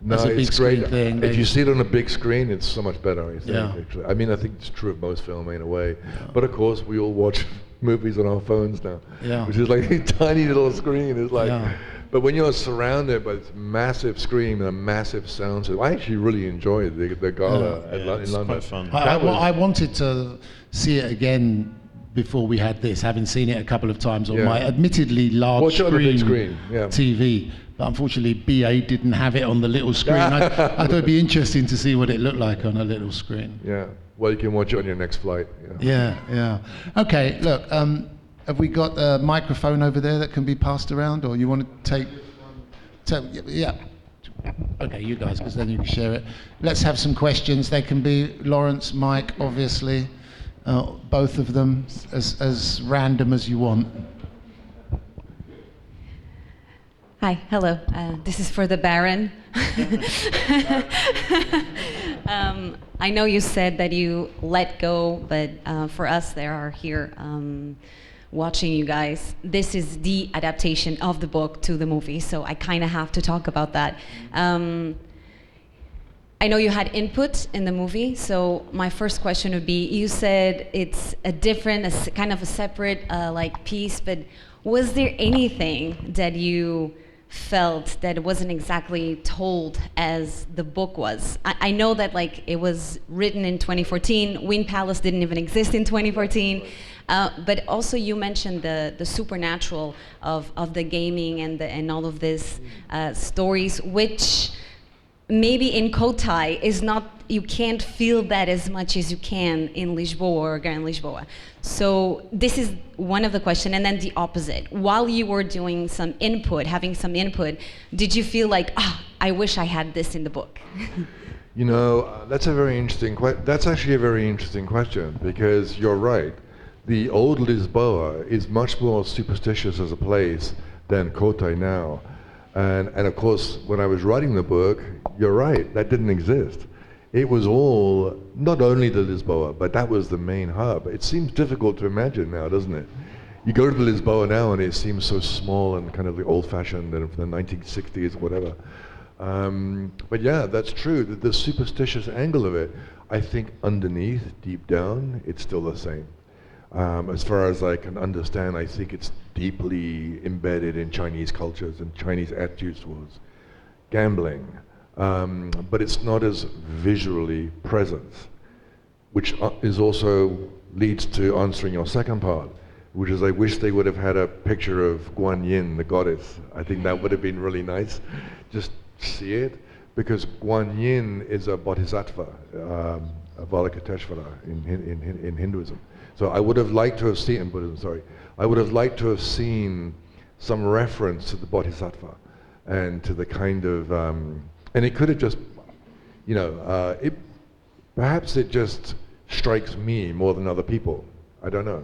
No, big it's screen great. thing. If you see it on a big screen, it's so much better, I think. Yeah. Actually. I mean, I think it's true of most film in a way. But of course, we all watch movies on our phones now, Yeah. which is like a tiny little screen. It's like, Yeah. but when you're surrounded by this massive screen and a massive sound system, I actually really enjoyed the gala in It's London. quite fun. I wanted to see it again before we had this, having seen it a couple of times on Yeah. my admittedly large Watch it on the big screen, screen, yeah. TV. But unfortunately, BA didn't have it on the little screen. I thought it'd be interesting to see what it looked like on a little screen. Yeah. Well, you can watch it on your next flight. Yeah. Okay, look, have we got a microphone over there that can be passed around, or you want to take yeah. Okay, you guys, because then you can share it. Let's have some questions. They can be Lawrence, Mike, obviously, both of them, as random as you want. Hi, hello. This is for the Baron. I know you said that you let go, but for us that are here watching you guys, this is the adaptation of the book to the movie, so I kind of have to talk about that. I know you had input in the movie, so my first question would be, you said it's a kind of a separate piece, but was there anything that you felt that wasn't exactly told as the book was? I know that it was written in 2014, Wind Palace didn't even exist in 2014, but also you mentioned the supernatural of the gaming and all of these stories, which maybe in Kotai is not, you can't feel that as much as you can in Lisboa or Gran Lisboa. So this is one of the questions, and then the opposite. While you were doing some input, having some input, did you feel like, I wish I had this in the book? You know, that's actually a very interesting question, because you're right. The old Lisboa is much more superstitious as a place than Kotai now. And of course, when I was writing the book, you're right, that didn't exist. It was all, not only the Lisboa, but that was the main hub. It seems difficult to imagine now, doesn't it? You go to the Lisboa now and it seems so small and kind of old-fashioned and from the 1960s, whatever. But yeah, that's true. The superstitious angle of it, I think underneath, deep down, it's still the same. As far as I can understand, I think it's deeply embedded in Chinese cultures and Chinese attitudes towards gambling. But it's not as visually present, which is also leads to answering your second part, which is I wish they would have had a picture of Guan Yin, the goddess. I think that would have been really nice. Just see it, because Guan Yin is a bodhisattva, a Avalokiteshvara in Hinduism. So I would have liked to have seen, in Buddhism, sorry, I would have liked to have seen some reference to the bodhisattva and to the kind of, and it could have just, perhaps it just strikes me more than other people. I don't know.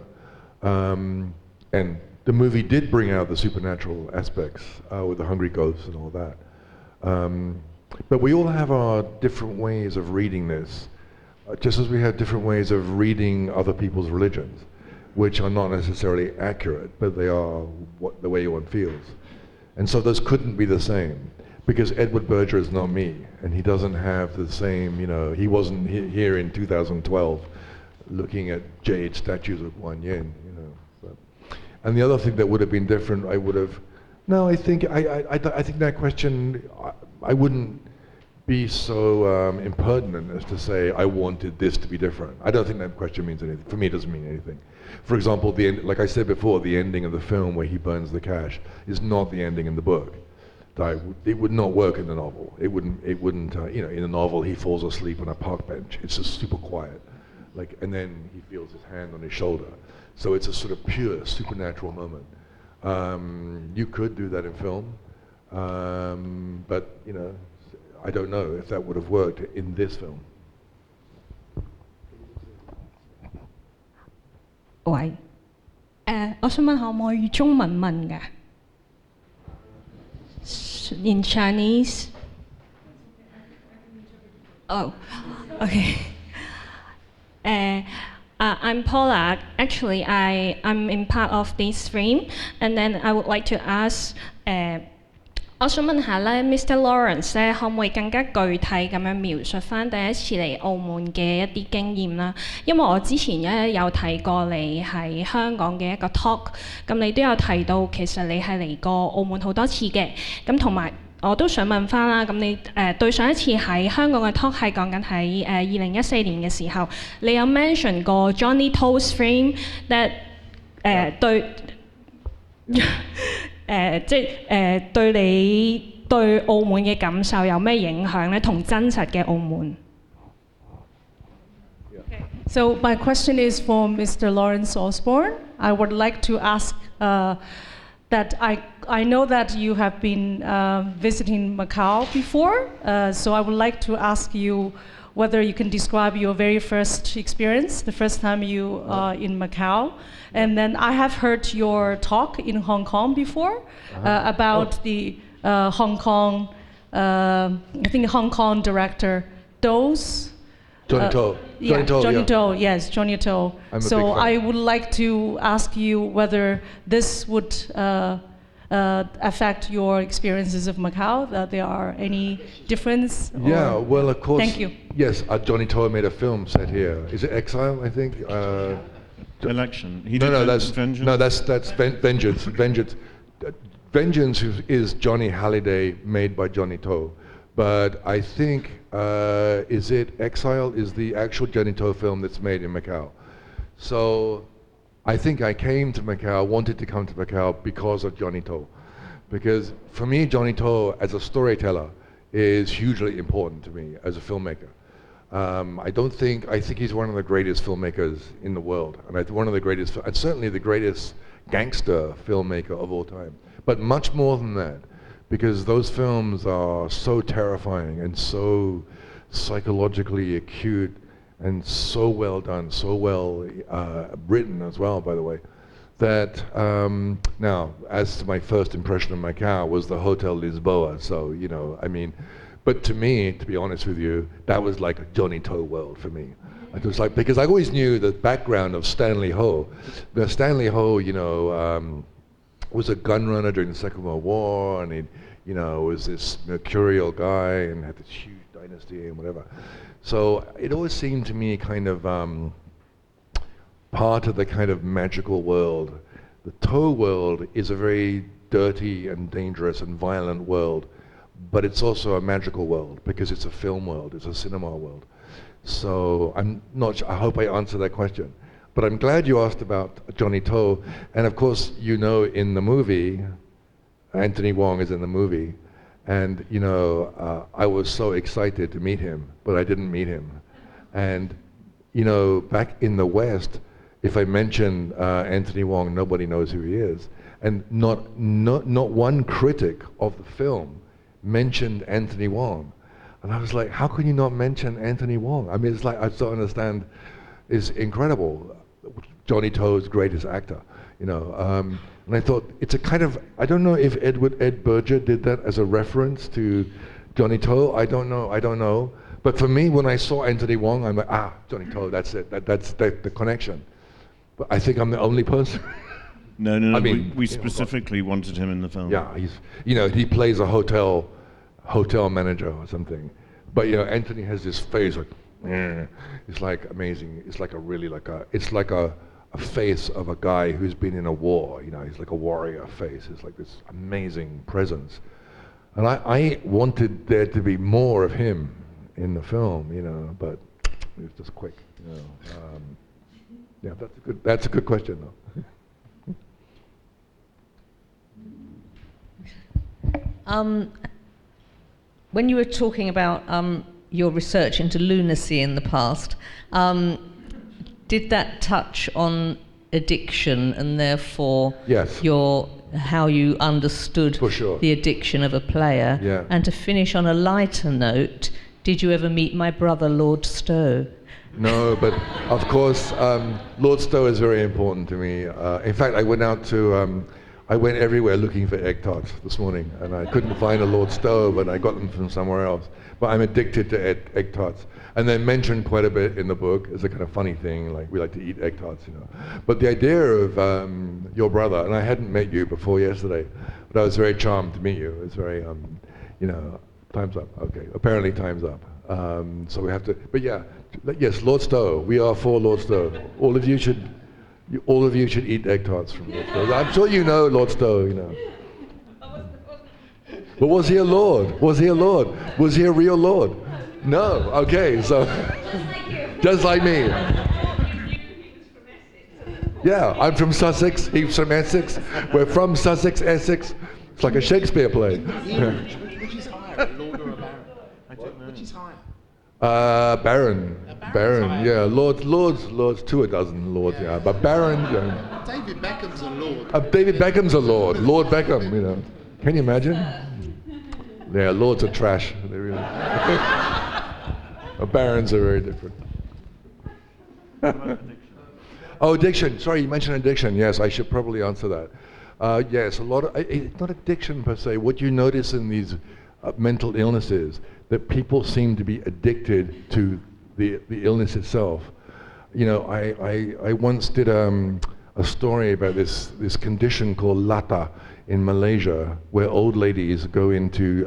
And the movie did bring out the supernatural aspects with the hungry ghosts and all that. But we all have our different ways of reading this, just as we have different ways of reading other people's religions, which are not necessarily accurate, but they are the way one feels. And so those couldn't be the same, because Edward Berger is not me, and he doesn't have the same, he wasn't here in 2012 looking at jade statues of Guan Yin, And the other thing that would have been different, I think that question, I wouldn't be so impertinent as to say I wanted this to be different. I don't think that question means anything. For me, it doesn't mean anything. For example, like I said before, the ending of the film where he burns the cash is not the ending in the book. It would not work in the novel. It wouldn't. You know, in the novel, he falls asleep on a park bench. It's just super quiet, and then he feels his hand on his shoulder. So it's a sort of pure supernatural moment. You could do that in film, but you know, I don't know if that would have worked in this film. 喂，我想問可唔可以中文問㗎？In Chinese. Oh, okay. I'm Paula. Actually, I'm in part of this film, and then I would like to ask. 我想問下咧，Mr. Lawrence 咧，可唔可以更加具體咁樣描述翻第一次嚟澳門嘅一啲經驗啦？因為我之前咧有睇過你喺香港嘅一個 talk， 咁你都有提到其實你係嚟過澳門好多次嘅，咁同埋我都想問翻啦，咁你對上一次喺香港嘅 talk 係講緊喺2014年嘅時候，你有 mention 過 Johnny To's film that 對。即係對你對澳門嘅感受有咩影響咧？同真實嘅澳門。So my question is for Mr. Lawrence Osborne. I would like to ask that I know that you have been visiting Macau before, so I would like to ask you whether you can describe your very first experience, the first time you in Macau. And then I have heard your talk in Hong Kong before about the Hong Kong, I think Hong Kong director Do's. Johnny To. Johnny To, yes, Johnny To. So I would like to ask you whether this would affect your experiences of Macau, that there are any difference? Yeah, well, of course. Thank you. Yes, Johnny To made a film set here. Is it Exile, I think? Election. He No, did that's Vengeance. No, that's Vengeance. Vengeance is Johnny Halliday made by Johnny To, but I think is it Exile is the actual Johnny To film that's made in Macau. So I think I came to Macau, wanted to come to Macau because of Johnny To, because for me Johnny To as a storyteller is hugely important to me as a filmmaker. I think he's one of the greatest filmmakers in the world, and one of the greatest, and certainly the greatest gangster filmmaker of all time. But much more than that, because those films are so terrifying and so psychologically acute and so well done, so well written as well, by the way, that now, as to my first impression of Macau was the Hotel Lisboa, so, you know, I mean, but to me, to be honest with you, that was like a Johnny To world for me. It was like, because I always knew the background of Stanley Ho. The Stanley Ho, you know, was a gun runner during the Second World War, and he, you know, was this mercurial guy and had this huge dynasty and whatever. So it always seemed to me kind of part of the kind of magical world. The To world is a very dirty and dangerous and violent world, but it's also a magical world because it's a film world, it's a cinema world. So I'm not sure, I hope I answered that question. But I'm glad you asked about Johnny To, and of course, you know, in the movie, Anthony Wong is in the movie, and you know, I was so excited to meet him, but I didn't meet him. And you know, back in the West, if I mention Anthony Wong, nobody knows who he is, and not one critic of the film mentioned Anthony Wong. And I was like, how can you not mention Anthony Wong? I mean, it's like, I don't understand, it's incredible. Johnny To's greatest actor, you know. And I thought, it's a kind of, I don't know if Ed Berger did that as a reference to Johnny To, I don't know. But for me, when I saw Anthony Wong, I'm like, Johnny To, that's it, that's the connection. But I think I'm the only person. No, I mean, we specifically wanted him in the film. Yeah, you know, he plays a hotel manager or something. But you know, Anthony has this face like, it's like amazing. It's like a face of a guy who's been in a war. You know, he's like a warrior face. It's like this amazing presence. And I wanted there to be more of him in the film, you know, but it was just quick. You know, yeah, that's a good question though. When you were talking about your research into lunacy in the past, did that touch on addiction and therefore Yes. how you understood For sure. the addiction of a player? Yeah. And to finish on a lighter note, did you ever meet my brother, Lord Stowe? No, but of course, Lord Stowe is very important to me. In fact, I went everywhere looking for egg tarts this morning, and I couldn't find a Lord Stowe, but I got them from somewhere else. But I'm addicted to egg tarts, and they're mentioned quite a bit in the book. It's a kind of funny thing, like we like to eat egg tarts, you know. But the idea of your brother, and I hadn't met you before yesterday, but I was very charmed to meet you. It was very, time's up. Okay, apparently time's up. So we have to, but yeah, yes, Lord Stowe. We are for Lord Stowe. All of you should eat egg tarts from Lord Stowe. I'm sure you know Lord Stowe, you know. But was he a lord? Was he a lord? Was he a real lord? No. Okay, so just like me. Yeah, I'm from Sussex. He's from Essex. We're from Sussex, Essex. It's like a Shakespeare play. Which is higher, a lord or a baron? I don't know. Which is higher? Baron. Baron, yeah. Lords, 2 a dozen lords, yeah. But Baron, yeah. David Beckham's a lord. David Beckham's a lord. Lord Beckham, you know. Can you imagine? Yeah, lords are trash. They really. Barons are very different. Oh, addiction. Sorry, you mentioned addiction. Yes, I should probably answer that. Yes, a lot of, it's not addiction per se. What you notice in these mental illnesses, that people seem to be addicted to the illness itself. You know, I once did a story about this condition called lata in Malaysia, where old ladies go into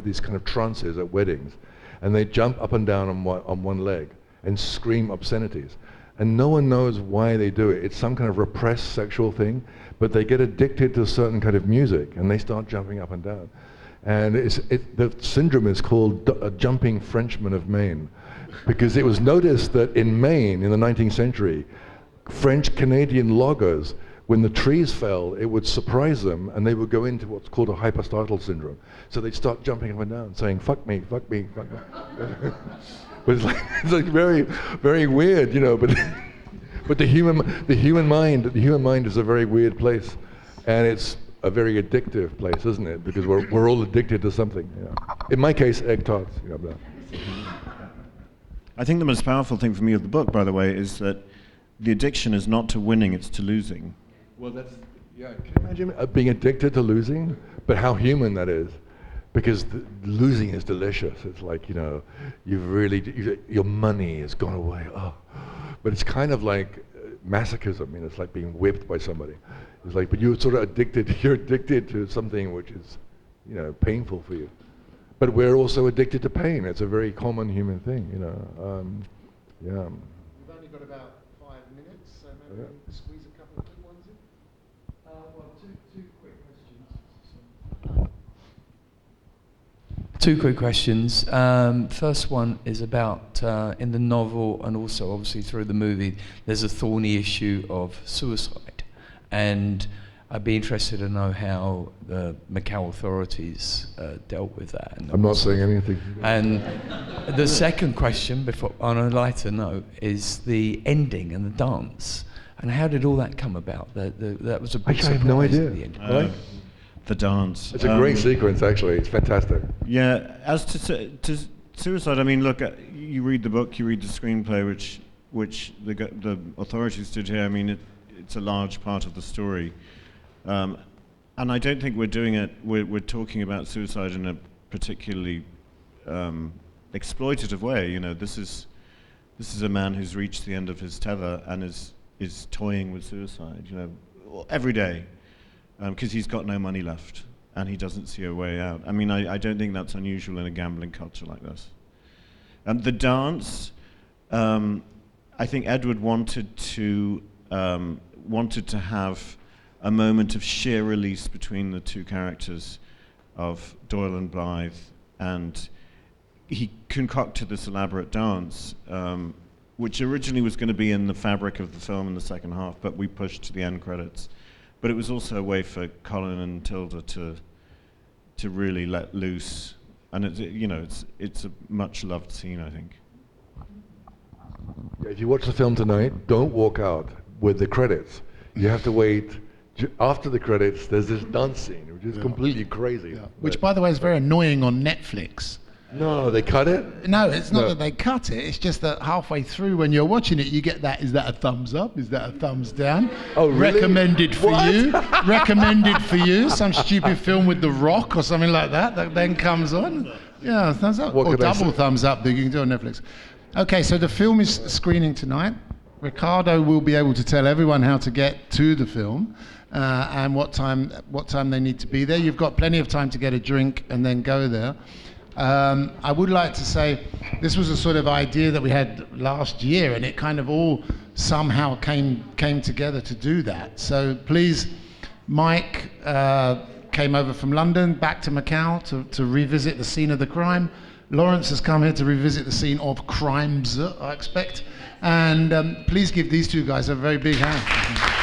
these kind of trances at weddings, and they jump up and down on one leg and scream obscenities. And no one knows why they do it. It's some kind of repressed sexual thing, but they get addicted to a certain kind of music, and they start jumping up and down. And the syndrome is called a jumping Frenchman of Maine, because it was noticed that in Maine, in the 19th century, French-Canadian loggers, when the trees fell, it would surprise them, and they would go into what's called a hypostartal syndrome. So they'd start jumping up and down, saying, fuck me, fuck me, fuck me. But it's like very, very weird, you know, but the human mind is a very weird place, and it's a very addictive place, isn't it? Because we're all addicted to something. You know. In my case, egg tarts. You know, I think the most powerful thing for me of the book, by the way, is that the addiction is not to winning, it's to losing. Well, can you imagine being addicted to losing? But how human that is. Because losing is delicious. It's like, you know, your money has gone away. Oh. But it's kind of like masochism. You know, it's like being whipped by somebody. It's like, but you're sort of addicted. You're addicted to something which is, you know, painful for you. But we're also addicted to pain. It's a very common human thing, you know. Yeah. We've only got about 5 minutes, so maybe we can squeeze a couple of quick ones in. Well, two quick questions. Two quick questions. First one is about, in the novel and also obviously through the movie, there's a thorny issue of suicide. And I'd be interested to know how the Macau authorities dealt with that. I'm not saying anything. And the second question, before, on a lighter note, is the ending and the dance. And how did all that come about? That was a big surprise. I have no idea. At the end. The dance. It's a great sequence, actually. It's fantastic. Yeah, as to suicide, I mean, look, you read the book, you read the screenplay, which the authorities did here. I mean, it's a large part of the story. And I don't think we're doing it, we're talking about suicide in a particularly exploitative way. You know, this is a man who's reached the end of his tether and is toying with suicide, you know, every day, because he's got no money left and he doesn't see a way out. I mean, I don't think that's unusual in a gambling culture like this. The dance, I think Edward wanted to have a moment of sheer release between the two characters of Doyle and Blythe, and he concocted this elaborate dance, which originally was going to be in the fabric of the film in the second half, but we pushed to the end credits. But it was also a way for Colin and Tilda to really let loose, and it's a much loved scene, I think. If you watch the film tonight, don't walk out with the credits. You have to wait. After the credits, there's this dance scene, which is completely crazy. Yeah. Which, by the way, is very annoying on Netflix. No, they cut it? No, it's not that they cut it. It's just that halfway through, when you're watching it, you get that. Is that a thumbs up? Is that a thumbs down? Oh, really? Recommended for you. Recommended for you. Some stupid film with The Rock or something like that then comes on. Yeah, thumbs up. Or double thumbs up that you can do on Netflix. Okay, so the film is screening tonight. Ricardo will be able to tell everyone how to get to the film and what time they need to be there. You've got plenty of time to get a drink and then go there. I would like to say this was a sort of idea that we had last year, and it kind of all somehow came together to do that. So please, Mike came over from London back to Macau to revisit the scene of the crime. Lawrence has come here to revisit the scene of crimes, I expect. And please give these two guys a very big hand.